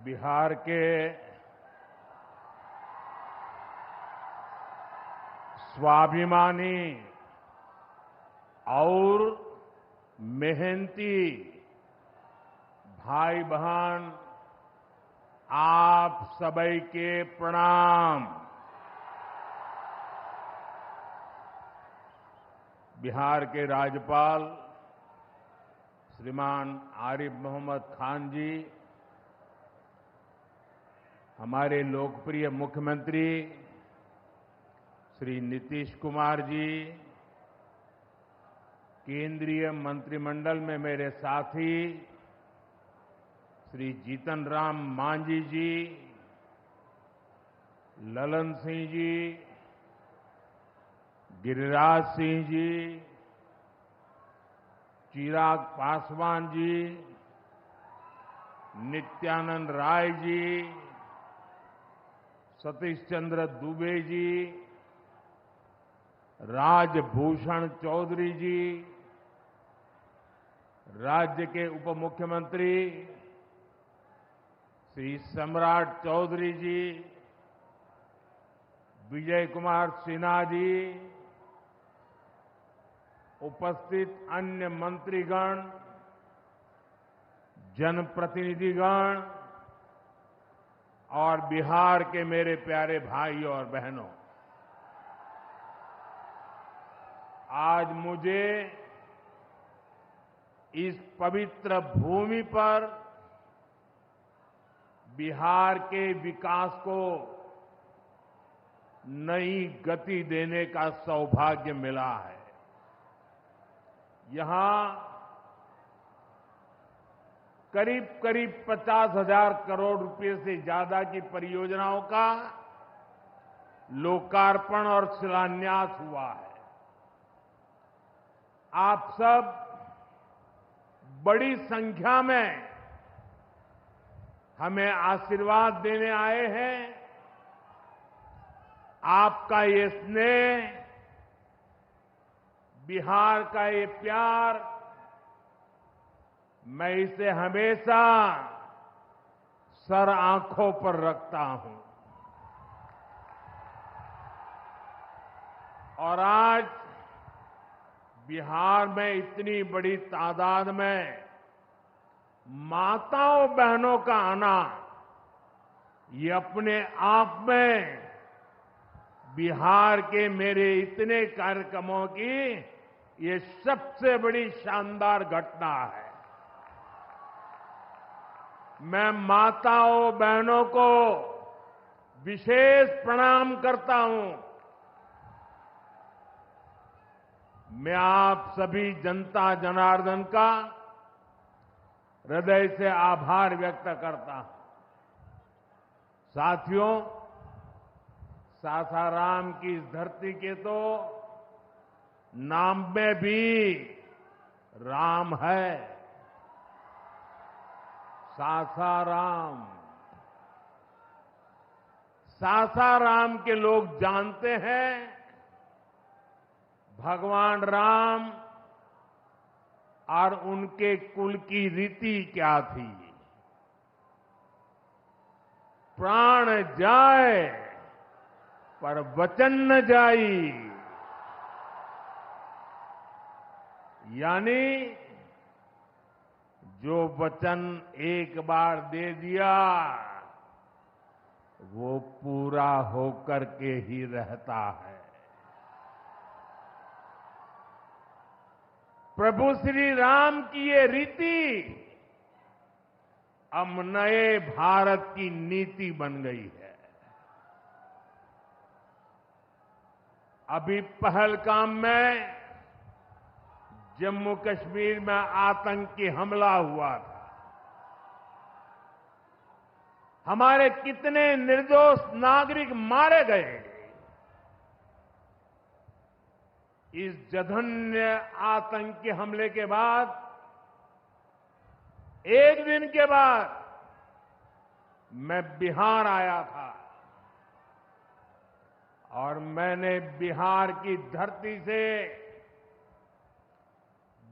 बिहार के स्वाभिमानी और मेहनती भाई बहन, आप सभी के प्रणाम। बिहार के राज्यपाल श्रीमान आरिफ मोहम्मद खान जी, हमारे लोकप्रिय मुख्यमंत्री श्री नीतीश कुमार जी, केंद्रीय मंत्रिमंडल में मेरे साथी श्री जीतन राम मांझी जी, ललन सिंह जी, गिरिराज सिंह जी, चिराग पासवान जी, नित्यानंद राय जी, सतीश चंद्र दुबे जी, राजभूषण चौधरी जी, राज्य के उप मुख्यमंत्री श्री सम्राट चौधरी जी, विजय कुमार सिन्हा जी, उपस्थित अन्य मंत्रीगण, जनप्रतिनिधिगण और बिहार के मेरे प्यारे भाई और बहनों, आज मुझे इस पवित्र भूमि पर बिहार के विकास को नई गति देने का सौभाग्य मिला है। यहां करीब करीब 50,000 करोड़ रुपए से ज्यादा की परियोजनाओं का लोकार्पण और शिलान्यास हुआ है। आप सब बड़ी संख्या में हमें आशीर्वाद देने आए हैं। आपका ये स्नेह, बिहार का ये प्यार, मैं इसे हमेशा सर आंखों पर रखता हूं। और आज बिहार में इतनी बड़ी तादाद में माताओं बहनों का आना, ये अपने आप में बिहार के मेरे इतने कार्यक्रमों की ये सबसे बड़ी शानदार घटना है। मैं माताओं बहनों को विशेष प्रणाम करता हूं। मैं आप सभी जनता जनार्दन का हृदय से आभार व्यक्त करता हूं। साथियों, सासाराम की इस धरती के तो नाम में भी राम है। सासाराम, सासाराम के लोग जानते हैं भगवान राम और उनके कुल की रीति क्या थी। प्राण जाए पर वचन न जाई, यानी जो वचन एक बार दे दिया वो पूरा होकर के ही रहता है। प्रभु श्री राम की ये रीति अब नए भारत की नीति बन गई है। अभी पहलगाम में जम्मू कश्मीर में आतंकी हमला हुआ था। हमारे कितने निर्दोष नागरिक मारे गए। इस जघन्य आतंकी हमले के बाद, एक दिन के बाद मैं बिहार आया था और मैंने बिहार की धरती से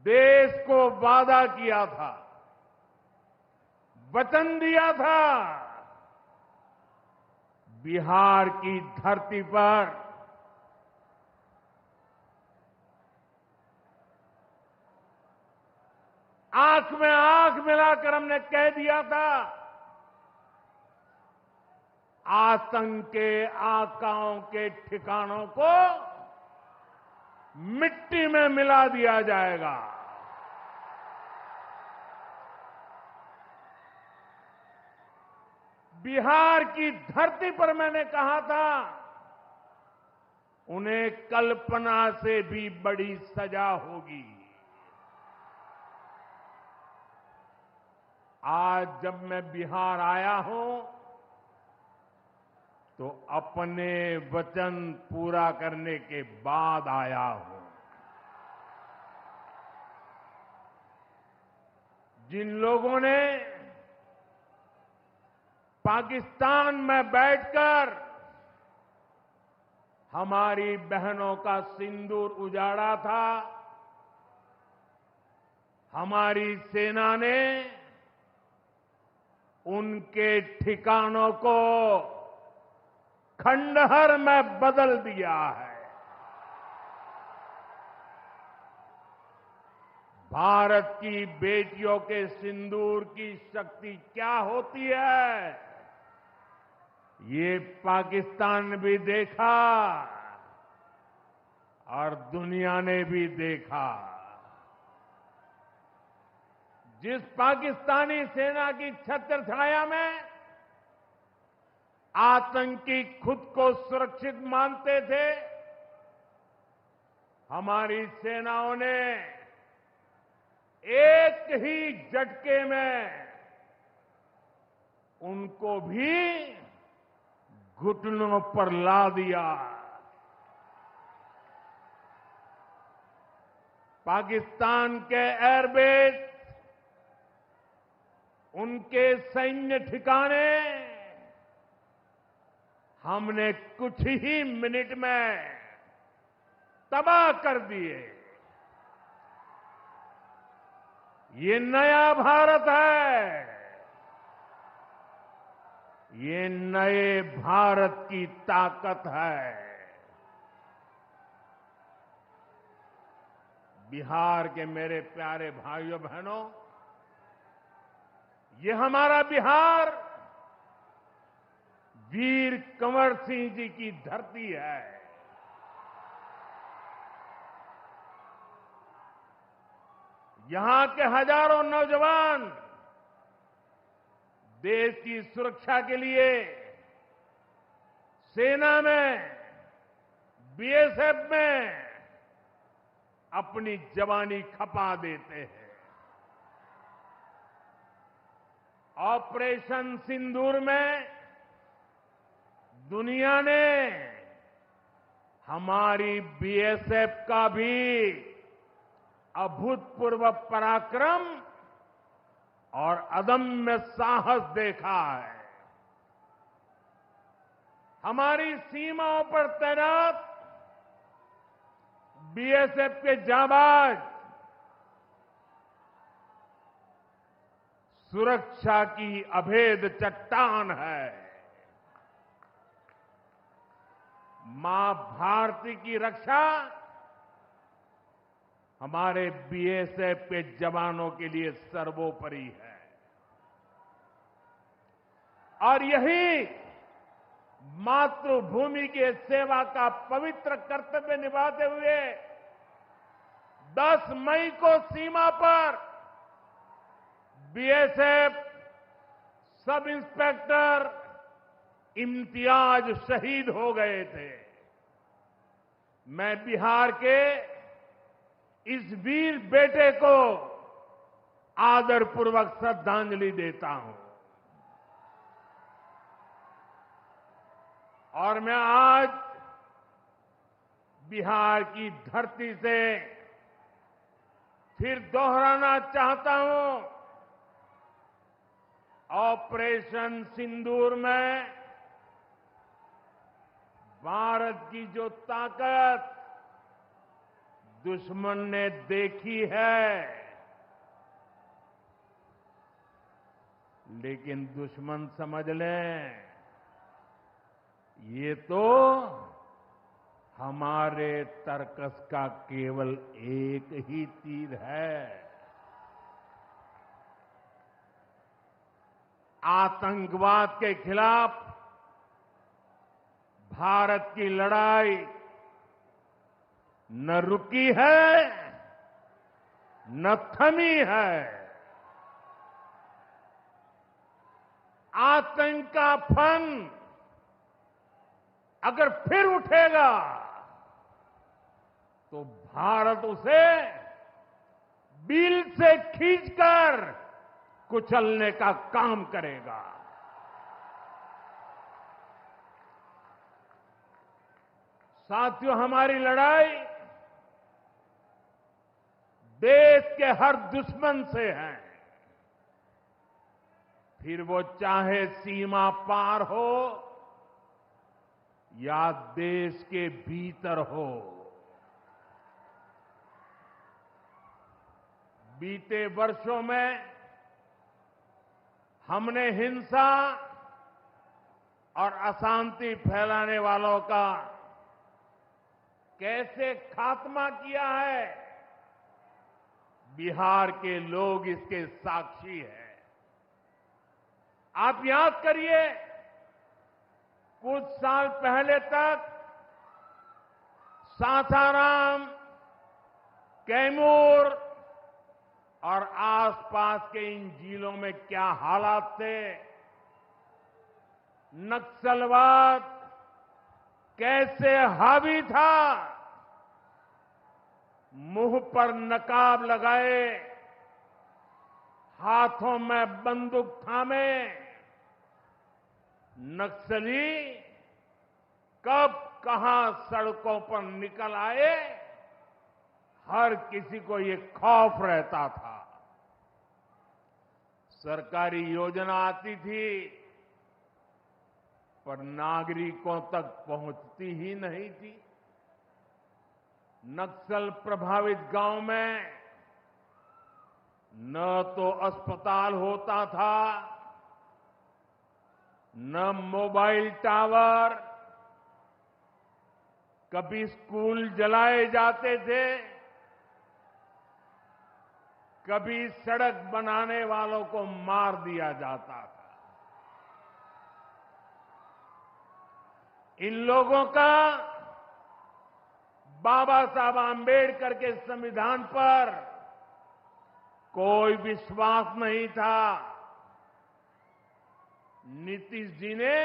देश को वादा किया था, वचन दिया था, बिहार की धरती पर आंख में आंख मिलाकर हमने कह दिया था, आतंक के आकाओं के ठिकानों को मिट्टी में मिला दिया जाएगा। बिहार की धरती पर मैंने कहा था, उन्हें कल्पना से भी बड़ी सजा होगी। आज जब मैं बिहार आया हूं तो अपने वचन पूरा करने के बाद आया हूं। जिन लोगों ने पाकिस्तान में बैठकर हमारी बहनों का सिंदूर उजाड़ा था, हमारी सेना ने उनके ठिकानों को खंडहर में बदल दिया है। भारत की बेटियों के सिंदूर की शक्ति क्या होती है, ये पाकिस्तान ने भी देखा और दुनिया ने भी देखा। जिस पाकिस्तानी सेना की छत्र छाया में आतंकी खुद को सुरक्षित मानते थे, हमारी सेनाओं ने एक ही झटके में उनको भी घुटनों पर ला दिया। पाकिस्तान के एयरबेस, उनके सैन्य ठिकाने हमने कुछ ही मिनट में तबाह कर दिए। ये नया भारत है, ये नए भारत की ताकत है। बिहार के मेरे प्यारे भाइयों बहनों, ये हमारा बिहार वीर कंवर सिंह जी की धरती है। यहां के हजारों नौजवान देश की सुरक्षा के लिए सेना में, बीएसएफ में अपनी जवानी खपा देते हैं। ऑपरेशन सिंदूर में दुनिया ने हमारी बीएसएफ का भी अभूतपूर्व पराक्रम और अदम्य साहस देखा है। हमारी सीमाओं पर तैनात बीएसएफ के जाबाज सुरक्षा की अभेद चट्टान है। मां भारती की रक्षा हमारे बीएसएफ के जवानों के लिए सर्वोपरि है। और यही मातृभूमि के सेवा का पवित्र कर्तव्य निभाते हुए 10 मई को सीमा पर बीएसएफ सब इंस्पेक्टर इम्तियाज शहीद हो गए थे। मैं बिहार के इस वीर बेटे को आदरपूर्वक श्रद्धांजलि देता हूं। और मैं आज बिहार की धरती से फिर दोहराना चाहता हूं, ऑपरेशन सिंदूर में भारत की जो ताकत दुश्मन ने देखी है, लेकिन दुश्मन समझ लें, ये तो हमारे तर्कस का केवल एक ही तीर है। आतंकवाद के खिलाफ भारत की लड़ाई न रुकी है, न थमी है। आतंक का फन अगर फिर उठेगा तो भारत उसे बिल से खींचकर कुचलने का काम करेगा। साथियों, हमारी लड़ाई देश के हर दुश्मन से है, फिर वो चाहे सीमा पार हो या देश के भीतर हो। बीते वर्षों में हमने हिंसा और अशांति फैलाने वालों का कैसे खात्मा किया है, बिहार के लोग इसके साक्षी हैं। आप याद करिए, कुछ साल पहले तक सासाराम, कैमूर और आसपास के इन जिलों में क्या हालात थे। नक्सलवाद कैसे हावी था। मुंह पर नकाब लगाए, हाथों में बंदूक थामे नक्सली कब कहां सड़कों पर निकल आए, हर किसी को ये खौफ रहता था। सरकारी योजना आती थी पर नागरिकों तक पहुंचती ही नहीं थी। नक्सल प्रभावित गांव में न तो अस्पताल होता था, न मोबाइल टावर, कभी स्कूल जलाए जाते थे, कभी सड़क बनाने वालों को मार दिया जाता था। इन लोगों का बाबा साहब आंबेडकर के संविधान पर कोई विश्वास नहीं था। नीतीश जी ने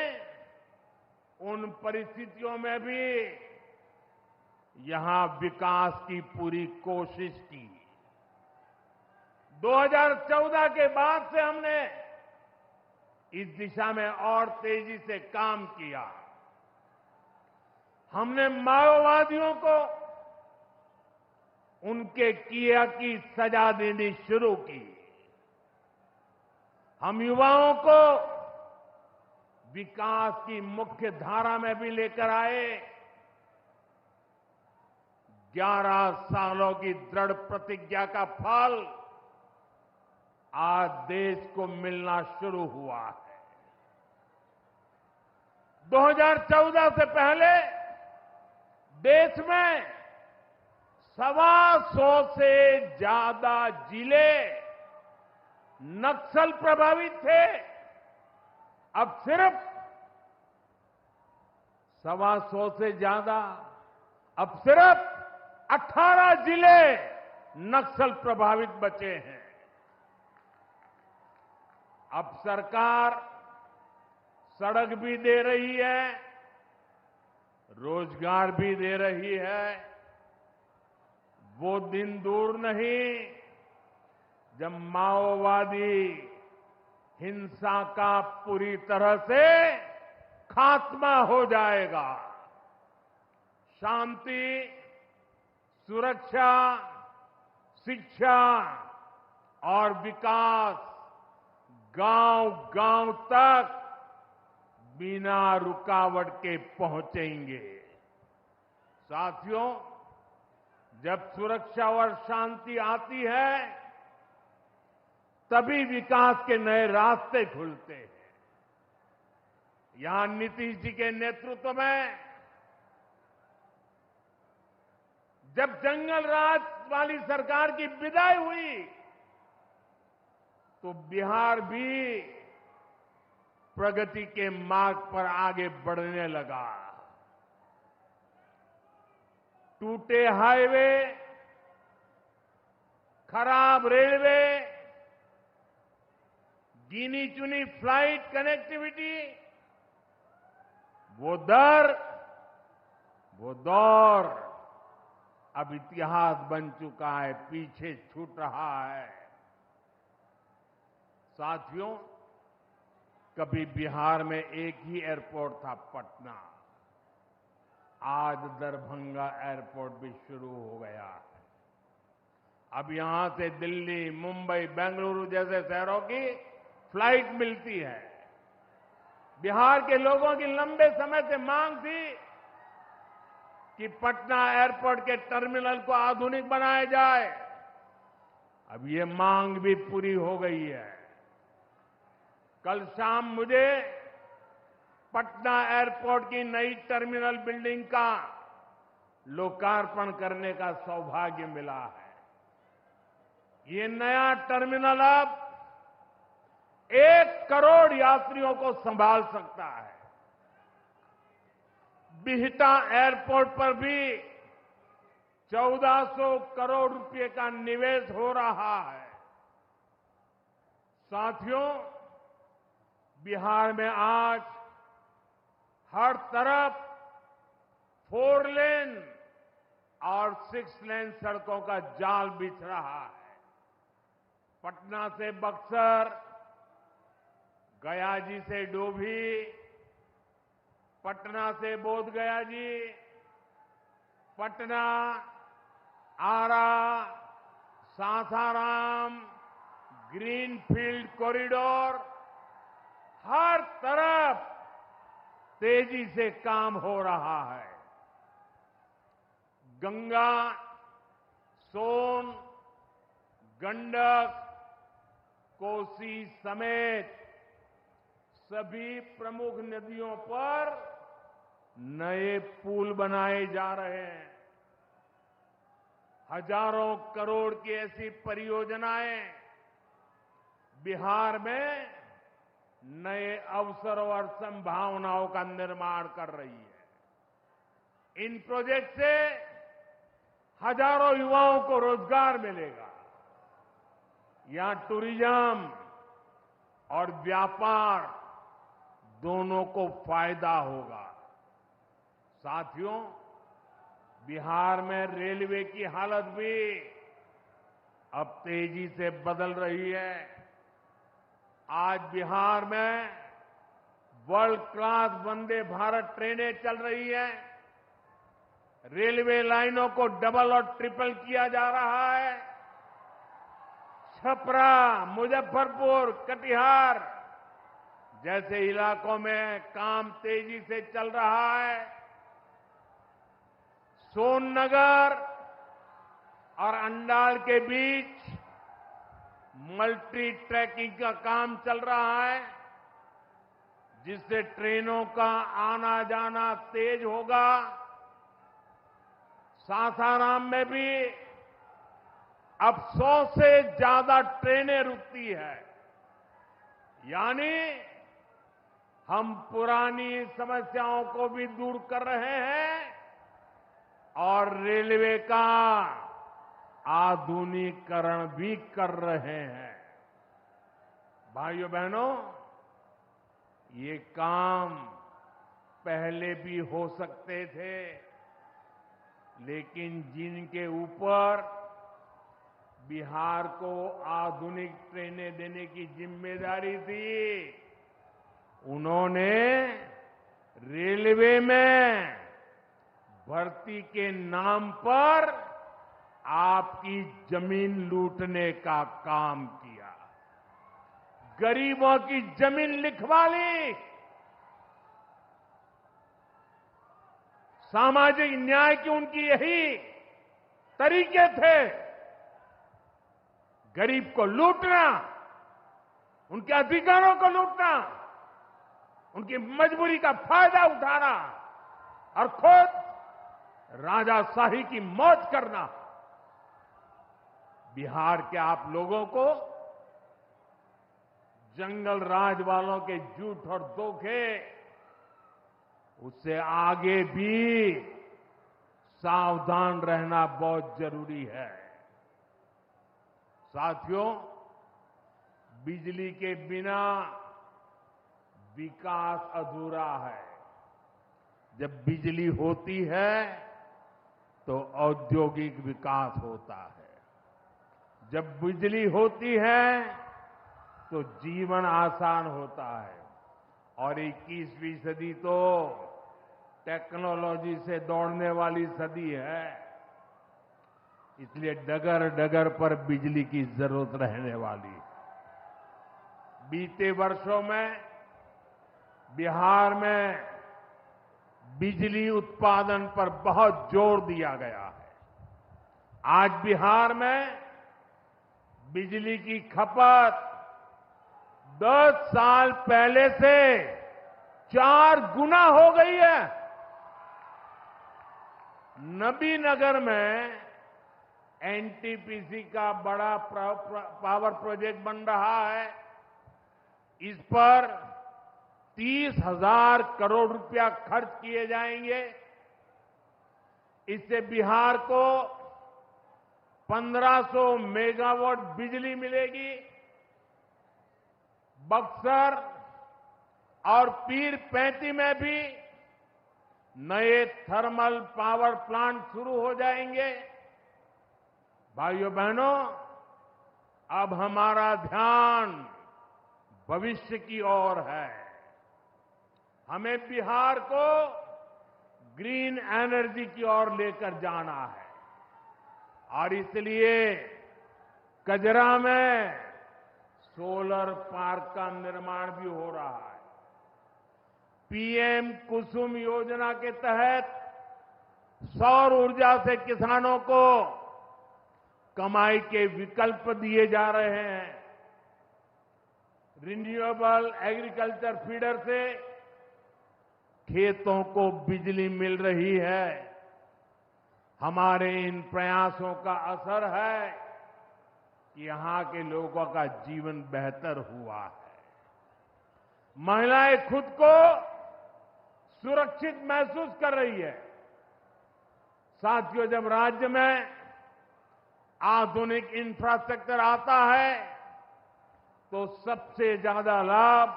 उन परिस्थितियों में भी यहां विकास की पूरी कोशिश की। 2014 के बाद से हमने इस दिशा में और तेजी से काम किया। हमने माओवादियों को उनके किया की सजा देनी शुरू की। हम युवाओं को विकास की मुख्य धारा में भी लेकर आए। 11 सालों की दृढ़ प्रतिज्ञा का फल आज देश को मिलना शुरू हुआ है। 2014 से पहले देश में 125 से ज्यादा जिले नक्सल प्रभावित थे। अब सिर्फ 125 से ज्यादा, अब सिर्फ 18 जिले नक्सल प्रभावित बचे हैं। अब सरकार सड़क भी दे रही है, रोजगार भी दे रही है। वो दिन दूर नहीं जब माओवादी हिंसा का पूरी तरह से खात्मा हो जाएगा। शांति, सुरक्षा, शिक्षा और विकास गांव-गांव तक बिना रुकावट के पहुंचेंगे। साथियों, जब सुरक्षा और शांति आती है तभी विकास के नए रास्ते खुलते हैं। यहां नीतीश जी के नेतृत्व में जब जंगल राज वाली सरकार की विदाई हुई तो बिहार भी प्रगति के मार्ग पर आगे बढ़ने लगा। टूटे हाईवे, खराब रेलवे, गिनी चुनी फ्लाइट कनेक्टिविटी, वो दौर अब इतिहास बन चुका है, पीछे छूट रहा है। साथियों, कभी बिहार में एक ही एयरपोर्ट था, पटना। आज दरभंगा एयरपोर्ट भी शुरू हो गया है। अब यहां से दिल्ली, मुंबई, बेंगलुरु जैसे शहरों की फ्लाइट मिलती है। बिहार के लोगों की लंबे समय से मांग थी कि पटना एयरपोर्ट के टर्मिनल को आधुनिक बनाया जाए। अब ये मांग भी पूरी हो गई है। कल शाम मुझे पटना एयरपोर्ट की नई टर्मिनल बिल्डिंग का लोकार्पण करने का सौभाग्य मिला है। ये नया टर्मिनल अब 1 करोड़ यात्रियों को संभाल सकता है। बिहटा एयरपोर्ट पर भी 1400 करोड़ रुपए का निवेश हो रहा है। साथियों, बिहार में आज हर तरफ 4 लेन और 6 लेन सड़कों का जाल बिछ रहा है। पटना से बक्सर, गया जी से डोभी, पटना से बोधगया जी, पटना, आरा, सासाराम, ग्रीनफील्ड कॉरिडोर, हर तरफ तेजी से काम हो रहा है। गंगा, सोन, गंडक, कोसी समेत सभी प्रमुख नदियों पर नए पुल बनाए जा रहे हैं। हजारों करोड़ की ऐसी परियोजनाएं बिहार में नए अवसरों और संभावनाओं का निर्माण कर रही है। इन प्रोजेक्ट से हजारों युवाओं को रोजगार मिलेगा। यहां टूरिज्म और व्यापार दोनों को फायदा होगा। साथियों, बिहार में रेलवे की हालत भी अब तेजी से बदल रही है। आज बिहार में वर्ल्ड क्लास वंदे भारत ट्रेनें चल रही हैं। रेलवे लाइनों को डबल और ट्रिपल किया जा रहा है। छपरा, मुजफ्फरपुर, कटिहार जैसे इलाकों में काम तेजी से चल रहा है। सोननगर और अंडाल के बीच मल्टी ट्रैकिंग का काम चल रहा है, जिससे ट्रेनों का आना जाना तेज होगा। सासाराम में भी अब 100 से ज्यादा ट्रेनें रुकती है। यानी हम पुरानी समस्याओं को भी दूर कर रहे हैं और रेलवे का आधुनिकीकरण भी कर रहे हैं। भाइयों बहनों, ये काम पहले भी हो सकते थे, लेकिन जिनके ऊपर बिहार को आधुनिक ट्रेनें देने की जिम्मेदारी थी, उन्होंने रेलवे में भर्ती के नाम पर आपकी जमीन लूटने का काम किया। गरीबों की जमीन लिखवा ली। सामाजिक न्याय की उनकी यही तरीके थे। गरीब को लूटना उनके अधिकारों को लूटना, उनकी मजबूरी का फायदा उठाना और खुद राजाशाही की मौज करना। बिहार के आप लोगों को जंगल राज वालों के झूठ और धोखे, उससे आगे भी सावधान रहना बहुत जरूरी है। साथियों, बिजली के बिना विकास अधूरा है। जब बिजली होती है तो औद्योगिक विकास होता है। जब बिजली होती है तो जीवन आसान होता है। और 21वीं सदी तो टेक्नोलॉजी से दौड़ने वाली सदी है। इसलिए डगर डगर पर बिजली की जरूरत रहने वाली है। बीते वर्षों में बिहार में बिजली उत्पादन पर बहुत जोर दिया गया है। आज बिहार में बिजली की खपत 10 साल पहले से 4 गुना हो गई है। नबीनगर में एनटीपीसी का बड़ा पावर प्रोजेक्ट बन रहा है। इस पर 30,000 करोड़ रुपया खर्च किए जाएंगे। इससे बिहार को 1500 मेगावाट बिजली मिलेगी। बक्सर और पीर पैंती में भी नए थर्मल पावर प्लांट शुरू हो जाएंगे। भाइयों बहनों, अब हमारा ध्यान भविष्य की ओर है। हमें बिहार को ग्रीन एनर्जी की ओर लेकर जाना है और इसलिए कजरा में सोलर पार्क का निर्माण भी हो रहा है। पीएम कुसुम योजना के तहत सौर ऊर्जा से किसानों को कमाई के विकल्प दिए जा रहे हैं। रिन्यूएबल एग्रीकल्चर फीडर से खेतों को बिजली मिल रही है। हमारे इन प्रयासों का असर है कि यहां के लोगों का जीवन बेहतर हुआ है। महिलाएं खुद को सुरक्षित महसूस कर रही है। साथियों, जब राज्य में आधुनिक इंफ्रास्ट्रक्चर आता है तो सबसे ज्यादा लाभ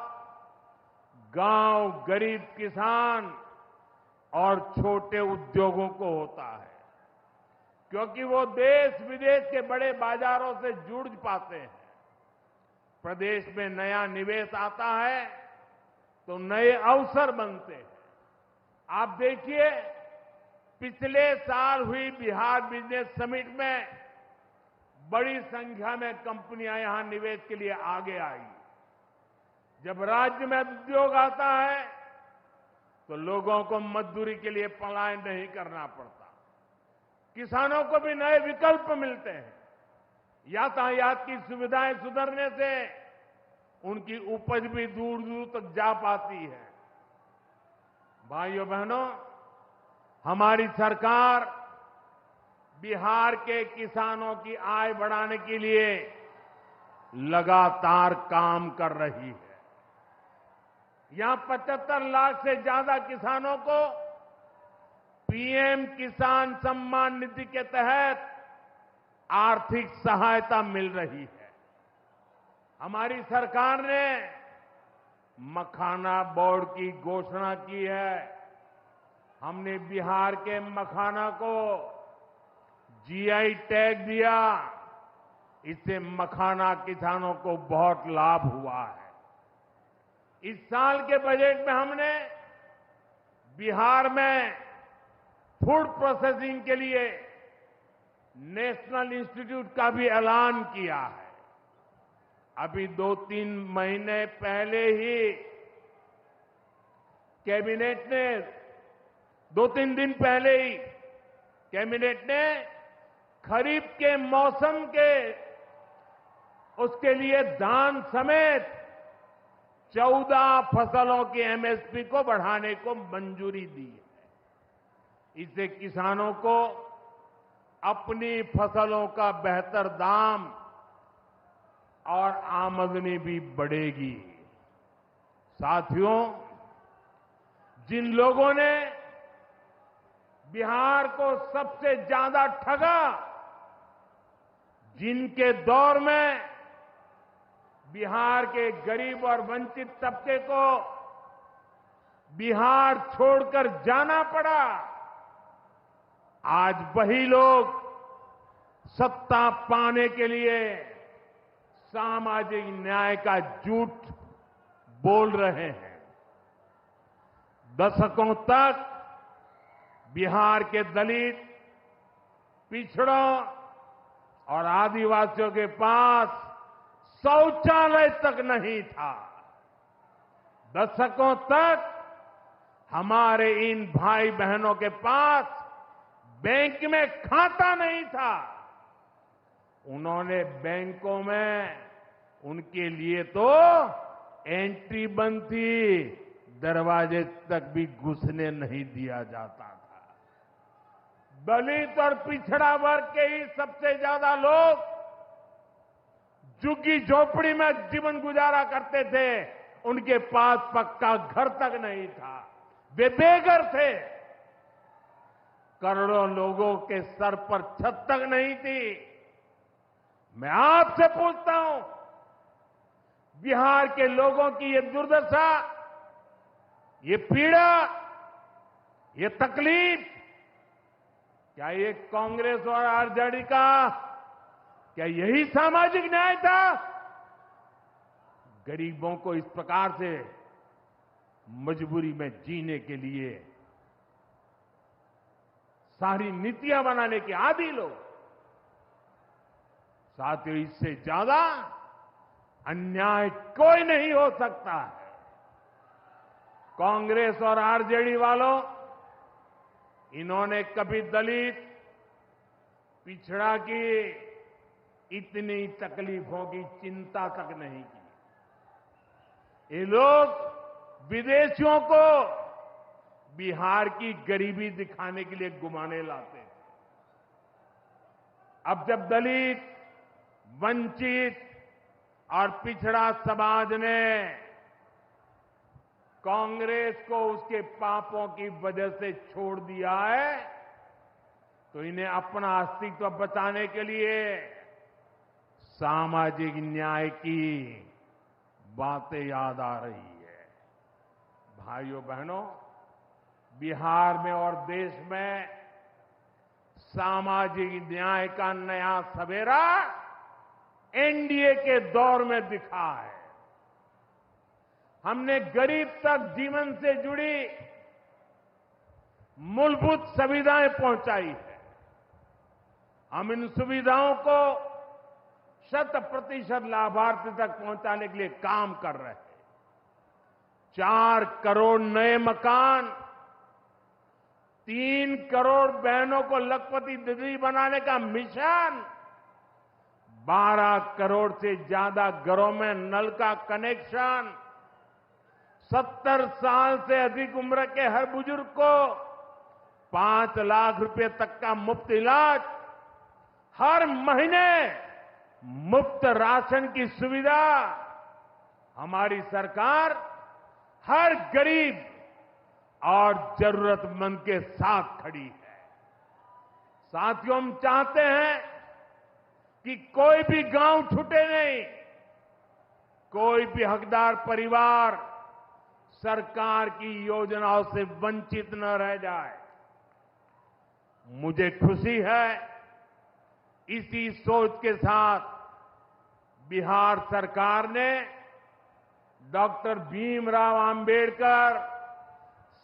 गांव, गरीब किसान और छोटे उद्योगों को होता है, क्योंकि वो देश विदेश के बड़े बाजारों से जुड़ पाते हैं। प्रदेश में नया निवेश आता है तो नए अवसर बनते हैं। आप देखिए, पिछले साल हुई बिहार बिजनेस समिट में बड़ी संख्या में कंपनियां यहां निवेश के लिए आगे आई। जब राज्य में उद्योग आता है तो लोगों को मजदूरी के लिए पलायन नहीं करना पड़ता। किसानों को भी नए विकल्प मिलते हैं। यातायात की सुविधाएं सुधरने से उनकी उपज भी दूर दूर तक जा पाती है। भाइयों बहनों, हमारी सरकार बिहार के किसानों की आय बढ़ाने के लिए लगातार काम कर रही है। यहां 75 लाख से ज्यादा किसानों को पीएम किसान सम्मान निधि के तहत आर्थिक सहायता मिल रही है। हमारी सरकार ने मखाना बोर्ड की घोषणा की है। हमने बिहार के मखाना को जीआई टैग दिया। इससे मखाना किसानों को बहुत लाभ हुआ है। इस साल के बजट में हमने बिहार में फूड प्रोसेसिंग के लिए नेशनल इंस्टीट्यूट का भी ऐलान किया है। अभी 2-3 महीने पहले ही कैबिनेट ने 2-3 दिन पहले ही कैबिनेट ने खरीफ के मौसम के उसके लिए धान समेत 14 फसलों की एमएसपी को बढ़ाने को मंजूरी दी है। इससे किसानों को अपनी फसलों का बेहतर दाम और आमदनी भी बढ़ेगी। साथियों, जिन लोगों ने बिहार को सबसे ज्यादा ठगा, जिनके दौर में बिहार के गरीब और वंचित तबके को बिहार छोड़कर जाना पड़ा, आज वही लोग सत्ता पाने के लिए सामाजिक न्याय का झूठ बोल रहे हैं। दशकों तक बिहार के दलित, पिछड़ों और आदिवासियों के पास शौचालय तक नहीं था। दशकों तक हमारे इन भाई बहनों के पास बैंक में खाता नहीं था। उन्होंने बैंकों में उनके लिए तो एंट्री बंद थी, दरवाजे तक भी घुसने नहीं दिया जाता था। दलित और पिछड़ा वर्ग के ही सबसे ज्यादा लोग झुग्गी झोपड़ी में जीवन गुजारा करते थे। उनके पास पक्का घर तक नहीं था, वे बेघर थे। करोड़ों लोगों के सर पर छत तक नहीं थी। मैं आपसे पूछता हूं, बिहार के लोगों की ये दुर्दशा, ये पीड़ा, ये तकलीफ, क्या ये कांग्रेस और आरजेडी का, क्या यही सामाजिक न्याय था? गरीबों को इस प्रकार से मजबूरी में जीने के लिए सारी नीतियां बनाने के आदी लोग। साथियों, इससे ज्यादा अन्याय कोई नहीं हो सकता है। कांग्रेस और आरजेडी वालों, इन्होंने कभी दलित, पिछड़ा की इतनी तकलीफों की चिंता तक नहीं की। ये लोग विदेशियों को बिहार की गरीबी दिखाने के लिए घुमाने लाते थे। अब जब दलित, वंचित और पिछड़ा समाज ने कांग्रेस को उसके पापों की वजह से छोड़ दिया है, तो इन्हें अपना अस्तित्व बचाने के लिए सामाजिक न्याय की बातें याद आ रही है। भाइयों बहनों, बिहार में और देश में सामाजिक न्याय का नया सवेरा एनडीए के दौर में दिखा है। हमने गरीब तक जीवन से जुड़ी मूलभूत सुविधाएं पहुंचाई है। हम इन सुविधाओं को 100% लाभार्थी तक पहुंचाने के लिए काम कर रहे हैं। 4 करोड़ नए मकान, 3 करोड़ बहनों को लखपति दीदी बनाने का मिशन, 12 करोड़ से ज्यादा घरों में नल का कनेक्शन, 70 साल से अधिक उम्र के हर बुजुर्ग को 5 लाख रुपए तक का मुफ्त इलाज, हर महीने मुफ्त राशन की सुविधा। हमारी सरकार हर गरीब और जरूरतमंद के साथ खड़ी है। साथियों, हम चाहते हैं कि कोई भी गांव छूटे नहीं, कोई भी हकदार परिवार सरकार की योजनाओं से वंचित न रह जाए। मुझे खुशी है, इसी सोच के साथ बिहार सरकार ने डॉक्टर भीमराव अंबेडकर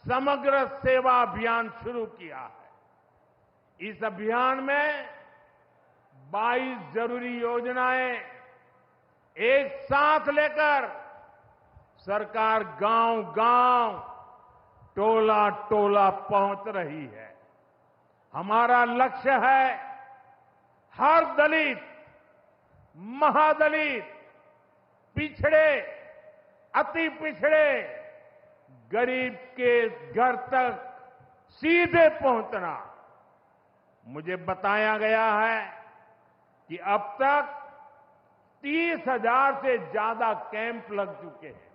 समग्र सेवा अभियान शुरू किया है। इस अभियान में 22 जरूरी योजनाएं एक साथ लेकर सरकार गांव-गांव, टोला-टोला पहुंच रही है। हमारा लक्ष्य है हर दलित, महादलित, पिछड़े अति पिछड़े गरीब के घर तक सीधे पहुंचना। मुझे बताया गया है कि अब तक 30,000 से ज्यादा कैंप लग चुके हैं।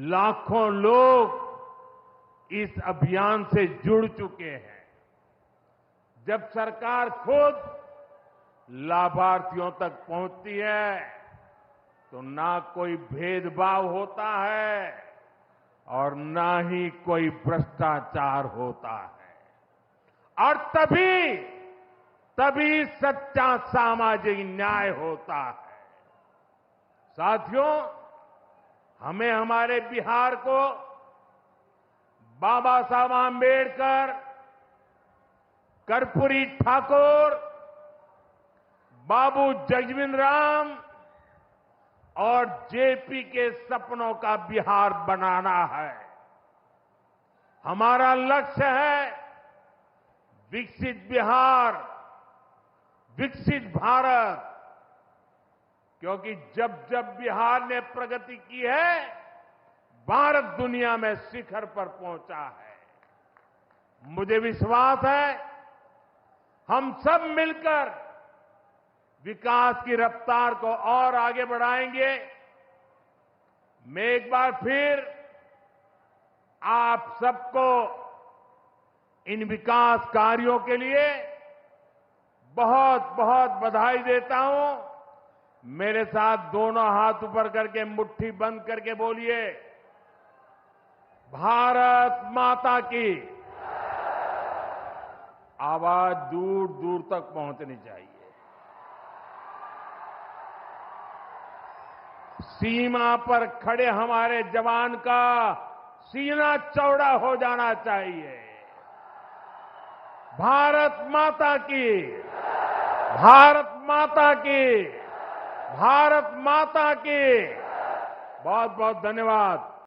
लाखों लोग इस अभियान से जुड़ चुके हैं। जब सरकार खुद लाभार्थियों तक पहुंचती है तो ना कोई भेदभाव होता है और ना ही कोई भ्रष्टाचार होता है और तभी सच्चा सामाजिक न्याय होता है। साथियों, हमें हमारे बिहार को बाबा साहब आंबेडकर, कर्पूरी ठाकुर, बाबू जगजीवन राम और जेपी के सपनों का बिहार बनाना है। हमारा लक्ष्य है विकसित बिहार, विकसित भारत, क्योंकि जब जब बिहार ने प्रगति की है, भारत दुनिया में शिखर पर पहुंचा है। मुझे विश्वास है हम सब मिलकर विकास की रफ्तार को और आगे बढ़ाएंगे। मैं एक बार फिर आप सबको इन विकास कार्यों के लिए बहुत बहुत बधाई देता हूं। मेरे साथ दोनों हाथ ऊपर करके मुट्ठी बंद करके बोलिए, भारत माता की। आवाज दूर दूर तक पहुंचनी चाहिए। सीमा पर खड़े हमारे जवान का सीना चौड़ा हो जाना चाहिए। भारत माता की, भारत माता की, भारत माता की। बहुत बहुत धन्यवाद।